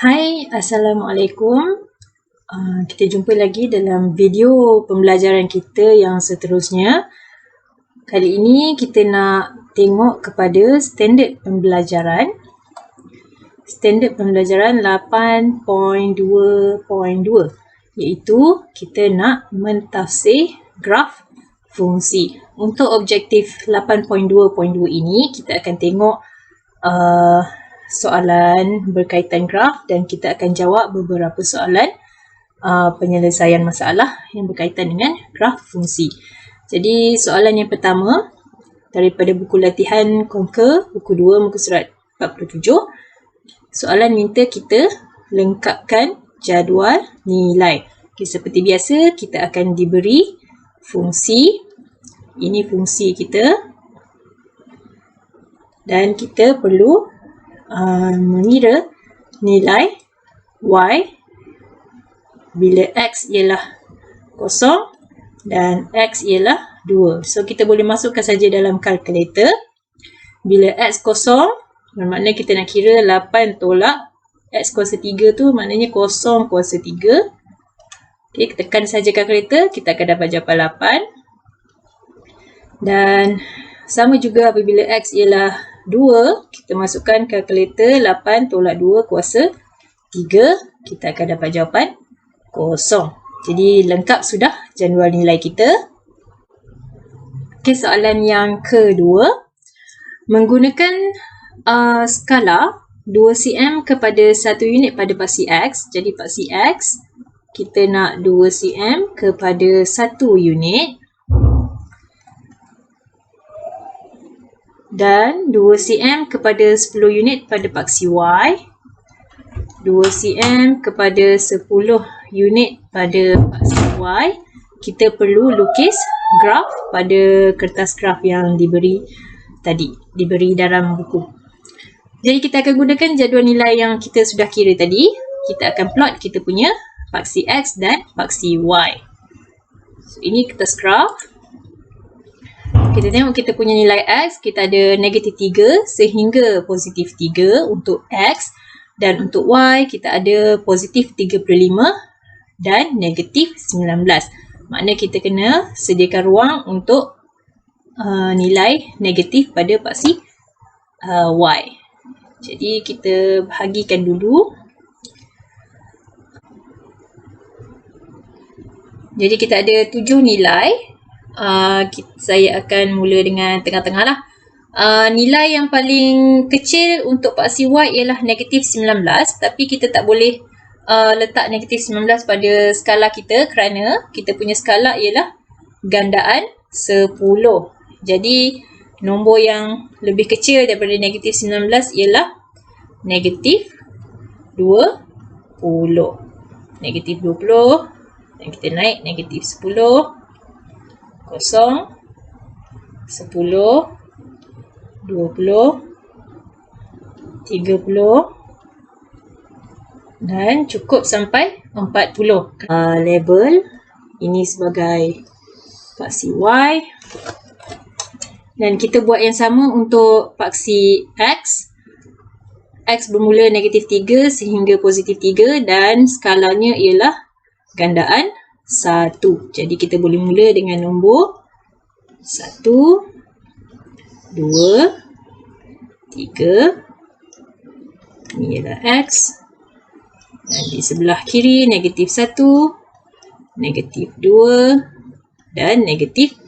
Hai, Assalamualaikum. Kita jumpa lagi dalam video pembelajaran kita yang seterusnya. Kali ini kita nak tengok kepada standard pembelajaran. Standard pembelajaran 8.2.2 iaitu kita nak mentafsir graf fungsi. Untuk objektif 8.2.2 ini kita akan tengok soalan berkaitan graf dan kita akan jawab beberapa soalan penyelesaian masalah yang berkaitan dengan graf fungsi. Jadi soalan yang pertama daripada buku latihan Conquer, buku 2 muka surat 47. Soalan minta kita lengkapkan jadual nilai. Okay, seperti biasa kita akan diberi fungsi. Ini fungsi kita. Dan kita perlu mengira nilai y bila x ialah 0 dan x ialah 2. So kita boleh masukkan saja dalam kalkulator. Bila x 0, bermakna kita nak kira 8 tolak x kuasa 3 tu maknanya 0 kuasa 3. Okay, tekan saja kalkulator, kita akan dapat jawapan 8. Dan sama juga apabila x ialah 2, kita masukkan kalkulator 8 tolak 2 kuasa 3, kita akan dapat jawapan 0. Jadi lengkap sudah jadual nilai kita. Okey, soalan yang kedua. Menggunakan skala 2 cm kepada 1 unit pada paksi x. Jadi paksi x, kita nak 2 cm kepada 1 unit. Dan 2 cm kepada 10 unit pada paksi y. 2 cm kepada 10 unit pada paksi y. Kita perlu lukis graf pada kertas graf yang diberi tadi, diberi dalam buku. Jadi kita akan gunakan jadual nilai yang kita sudah kira tadi. Kita akan plot kita punya paksi x dan paksi y. So, ini kertas graf. Kita tengok kita punya nilai x, kita ada negatif 3 sehingga positif 3 untuk x. Dan untuk y, kita ada positif 35 dan negatif 19. Maknanya kita kena sediakan ruang untuk nilai negatif pada paksi y. Jadi kita bahagikan dulu. Jadi kita ada 7 nilai. Saya akan mula dengan tengah-tengah lah. Nilai yang paling kecil untuk paksi y ialah negatif 19. Tapi kita tak boleh letak negatif 19 pada skala kita kerana kita punya skala ialah gandaan 10. Jadi nombor yang lebih kecil daripada negatif 19 ialah negatif 20. Negatif 20. Dan kita naik negatif 10. 0, 10, 20, 30 dan cukup sampai 40. Label ini sebagai paksi y. Dan kita buat yang sama untuk paksi x. X bermula negatif 3 sehingga positif 3 dan skalanya ialah gandaan 1. Jadi kita boleh mula dengan nombor 1, 2, 3. Ini ialah x. Dan di sebelah kiri negatif 1, negatif 2 dan negatif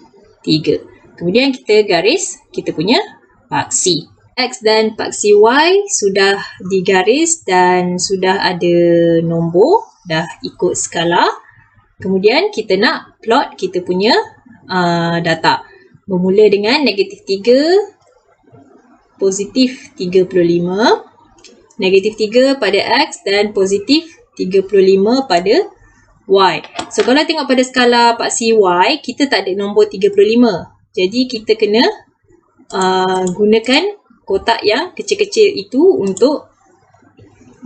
3. Kemudian kita garis kita punya paksi. X dan paksi y sudah digaris dan sudah ada nombor, dah ikut skala. Kemudian kita nak plot kita punya data. Bermula dengan negatif 3, positif 35, negatif 3 pada x dan positif 35 pada y. So kalau tengok pada skala paksi y, kita tak ada nombor 35. Jadi kita kena gunakan kotak yang kecil-kecil itu untuk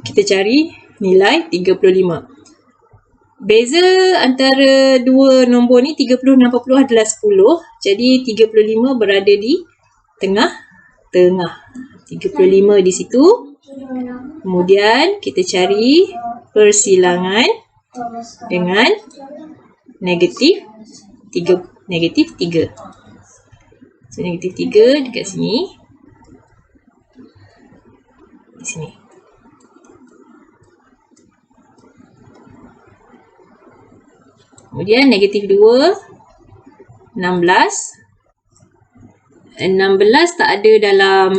kita cari nilai 35. Beza antara dua nombor ni 30 dan 40 adalah 10. Jadi 35 berada di tengah-tengah. 35 di situ Kemudian kita cari persilangan dengan negatif 3. So, negatif 3 dekat sini. Di sini. Kemudian negatif 2, 16. 16 tak ada dalam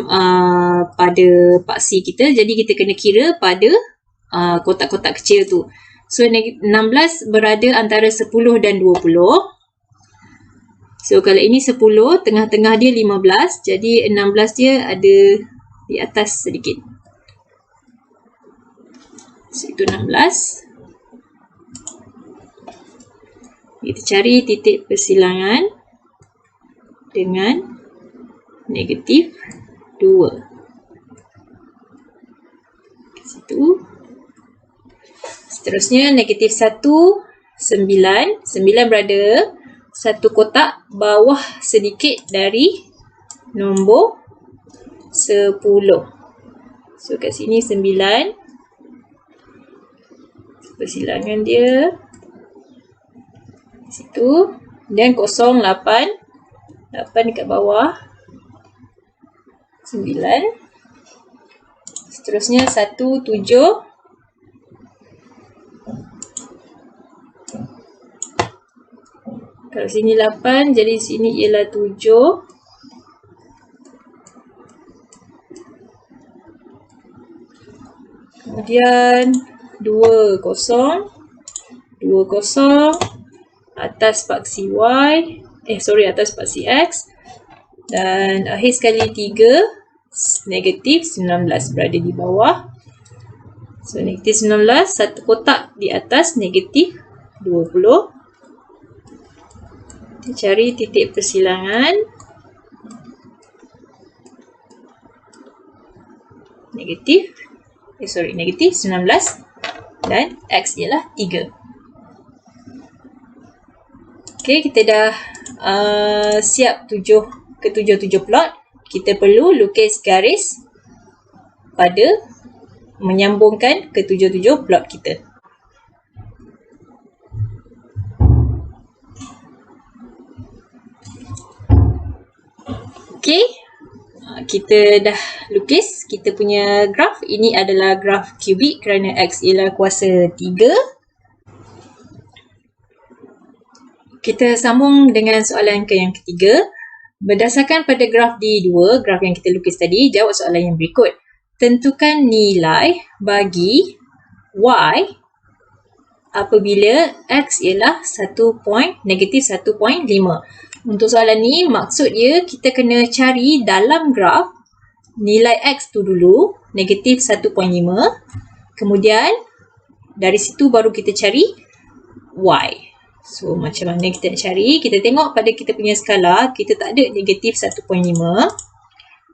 pada paksi kita. Jadi kita kena kira pada kotak-kotak kecil tu. So 16 berada antara 10 dan 20. So kalau ini 10, tengah-tengah dia 15. Jadi 16 dia ada di atas sedikit. So itu 16. Kita cari titik persilangan dengan negatif 2. Ke situ. Seterusnya negatif 1, 9. 9 berada satu kotak bawah sedikit dari nombor 10. So kat sini 9. Persilangan dia di situ. Dan 0, 8. 8 dekat bawah. 9. Seterusnya 1, 7. Kalau sini 8, jadi sini ialah 7. Kemudian 2, 0. 2, 0. Atas paksi Y. Atas paksi X. Dan akhir sekali 3. Negatif 19 berada di bawah. So negatif 19, satu kotak di atas negatif 20. Kita cari titik persilangan. Negatif 19 dan X ialah 3. Okey, kita dah siap ketujuh plot. Kita perlu lukis garis pada menyambungkan ketujuh plot kita. Okey, kita dah lukis kita punya graf. Ini adalah graf kubik kerana X ialah kuasa 3. Kita sambung dengan soalan yang ketiga. Berdasarkan pada graf D2, graf yang kita lukis tadi, jawab soalan yang berikut. Tentukan nilai bagi Y apabila X ialah negatif 1.5. Untuk soalan ni, maksud dia kita kena cari dalam graf nilai X tu dulu, negatif 1.5. Kemudian, dari situ baru kita cari Y. So, macam mana kita nak cari? Kita tengok pada kita punya skala, kita tak ada negatif 1.5.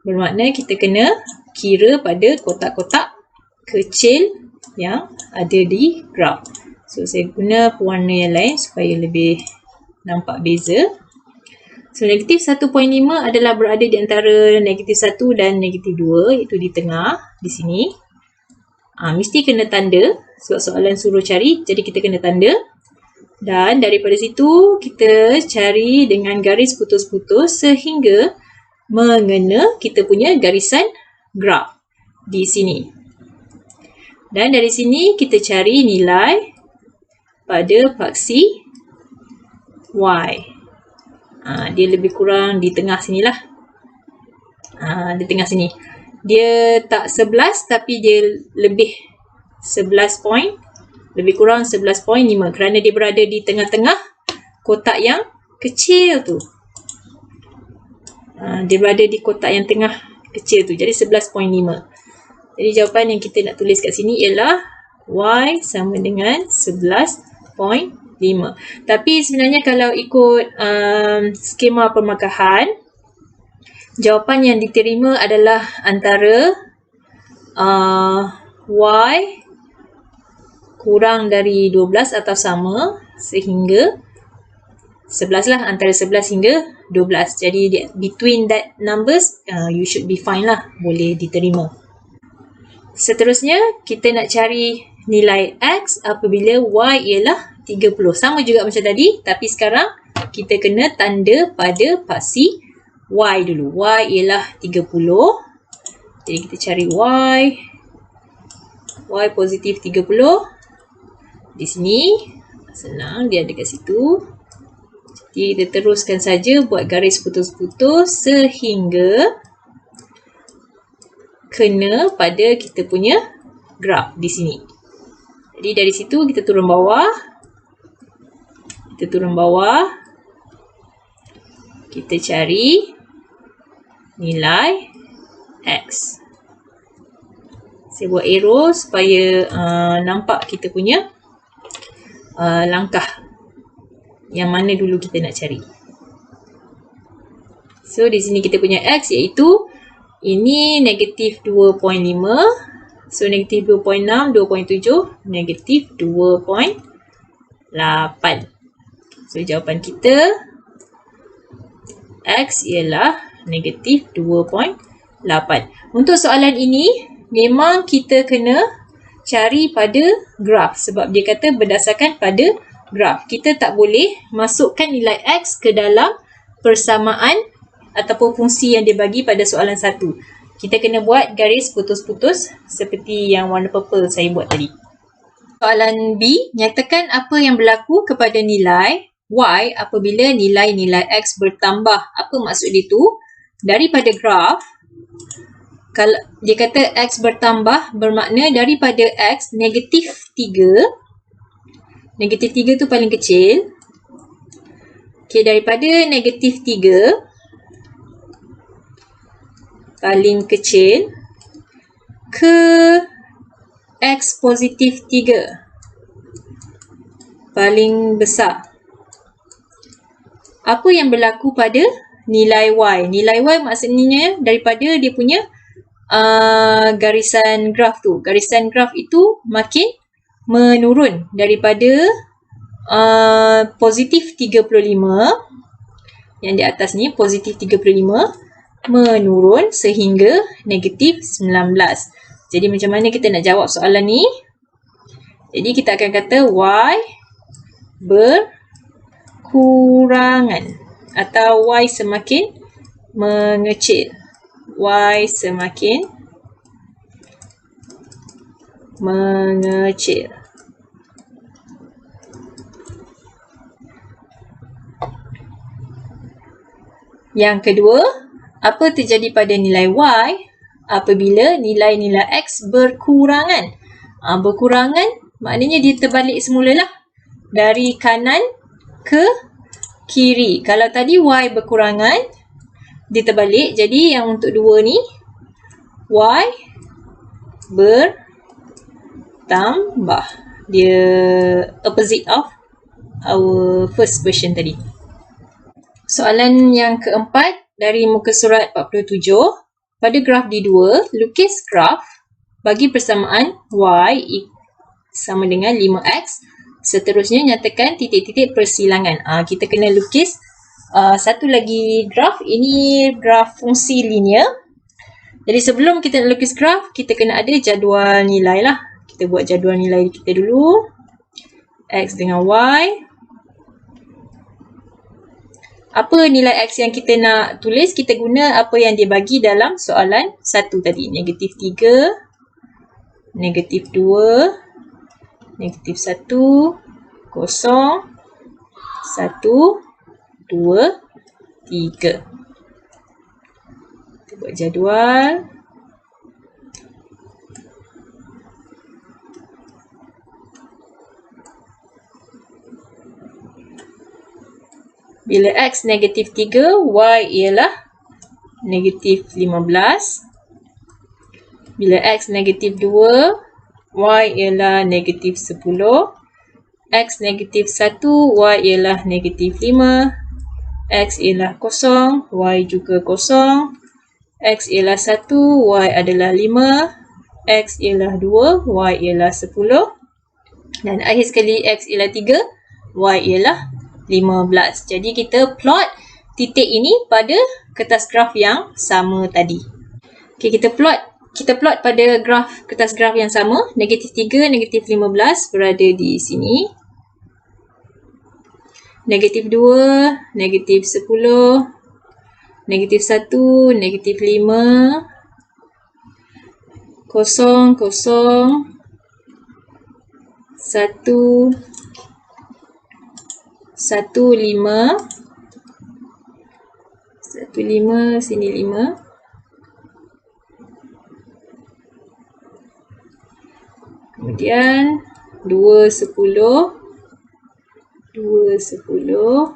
Bermakna kita kena kira pada kotak-kotak kecil yang ada di graf. So, saya guna pewarna yang lain supaya lebih nampak beza. So, negatif 1.5 adalah berada di antara negatif 1 dan negatif 2, iaitu di tengah, di sini. Mesti kena tanda sebab soalan suruh cari, jadi kita kena tanda. Dan daripada situ, kita cari dengan garis putus-putus sehingga mengena kita punya garisan graf di sini. Dan dari sini, kita cari nilai pada paksi Y. Dia lebih kurang di tengah sinilah. Di tengah sini. Dia tak 11 tapi dia lebih 11 point. Lebih kurang 11.5 kerana dia berada di tengah-tengah kotak yang kecil tu. Dia berada di kotak yang tengah kecil tu. Jadi 11.5. Jadi jawapan yang kita nak tulis kat sini ialah Y sama dengan 11.5. Tapi sebenarnya kalau ikut skema permakahan, jawapan yang diterima adalah antara Y kurang dari 12 atau sama sehingga 11 lah, antara 11 hingga 12. Jadi between that numbers, you should be fine lah, boleh diterima. Seterusnya, kita nak cari nilai X apabila Y ialah 30. Sama juga macam tadi, tapi sekarang kita kena tanda pada paksi Y dulu. Y ialah 30. Jadi kita cari Y. Y positif 30. Di sini, senang dia ada kat situ. Jadi kita teruskan saja buat garis putus-putus sehingga kena pada kita punya graf di sini. Jadi dari situ kita turun bawah. Kita turun bawah. Kita cari nilai X. Saya buat arrow supaya nampak kita punya langkah yang mana dulu kita nak cari. So di sini kita punya X iaitu ini negatif 2.5. So negatif 2.6, 2.7, negatif 2.8. So jawapan kita X ialah negatif 2.8. Untuk soalan ini memang kita kena cari pada graf sebab dia kata berdasarkan pada graf. Kita tak boleh masukkan nilai X ke dalam persamaan ataupun fungsi yang dia bagi pada soalan 1. Kita kena buat garis putus-putus seperti yang warna purple saya buat tadi. Soalan B, nyatakan apa yang berlaku kepada nilai Y apabila nilai-nilai X bertambah. Apa maksud dia tu? Daripada graf, kalau dia kata X bertambah bermakna daripada X negatif 3. Negatif 3 tu paling kecil. Okay, daripada negatif 3 paling kecil ke X positif 3 paling besar. Apa yang berlaku pada nilai Y? Nilai Y maksudnya daripada dia punya garisan graf tu. Garisan graf itu makin menurun daripada positif 35 yang di atas ni, positif 35 menurun sehingga negatif 19. Jadi macam mana kita nak jawab soalan ni? Jadi kita akan kata Y berkurangan atau Y semakin mengecil. Y semakin mengecil. Yang kedua, apa terjadi pada nilai Y apabila nilai-nilai X berkurangan? Berkurangan maknanya dia terbalik semula lah. Dari kanan ke kiri. Kalau tadi Y berkurangan, dia terbalik. Jadi yang untuk 2 ni, Y bertambah. Dia opposite of our first version tadi. Soalan yang keempat dari muka surat 47. Pada graf D2, lukis graf bagi persamaan Y sama dengan 5X. Seterusnya nyatakan titik-titik persilangan. Kita kena lukis satu lagi graf. Ini graf fungsi linear. Jadi sebelum kita nak lukis graf, kita kena ada jadual nilai lah. Kita buat jadual nilai kita dulu. X dengan Y. Apa nilai X yang kita nak tulis? Kita guna apa yang dia bagi dalam soalan 1 tadi. Negatif 3, negatif 2, negatif 1, 0, 1, 2, 3. Kita buat jadual. Bila X negatif 3, Y ialah negatif 15. Bila X negatif 2, Y ialah negatif 10. X negatif 1, Y ialah negatif 5. X ialah 0, Y juga 0. X ialah 1, Y adalah 5. X ialah 2, Y ialah 10. Dan akhir sekali X ialah 3, Y ialah 15. Jadi kita plot titik ini pada kertas graf yang sama tadi. Okay, kita plot kita plot pada kertas graf yang sama. Negatif 3, negatif 15 berada di sini. Negatif 2, negatif 10, negatif 1, negatif 5, 0, 0, 1, 1, 5, 1, 5, sini 5. Kemudian 2, 10, 2, 10.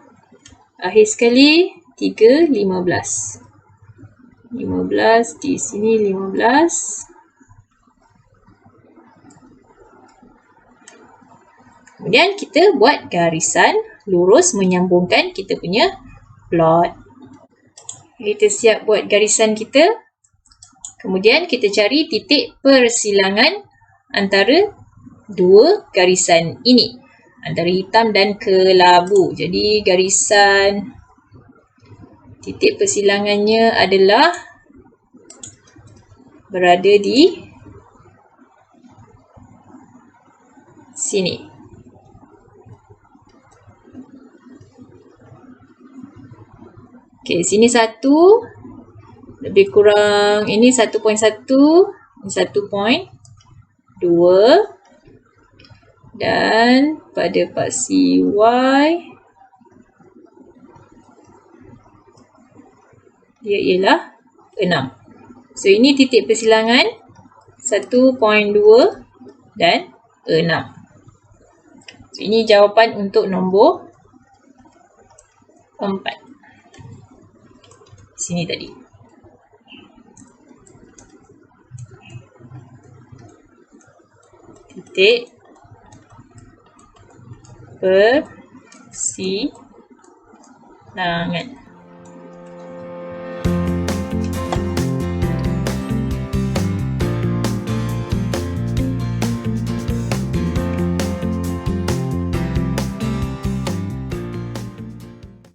Akhir sekali 3, 15. 15 di sini 15. Kemudian kita buat garisan lurus menyambungkan kita punya plot. Kita siap buat garisan kita. Kemudian kita cari titik persilangan antara dua garisan ini. Antara hitam dan kelabu. Jadi garisan titik persilangannya adalah berada di sini. Okey, sini 1. Lebih kurang ini 1.1, ini 1.2. Dan pada paksi Y dia ialah 6. So ini titik persilangan 1.2 dan 6. So ini jawapan untuk nombor 4. Sini tadi. Titik persilangan.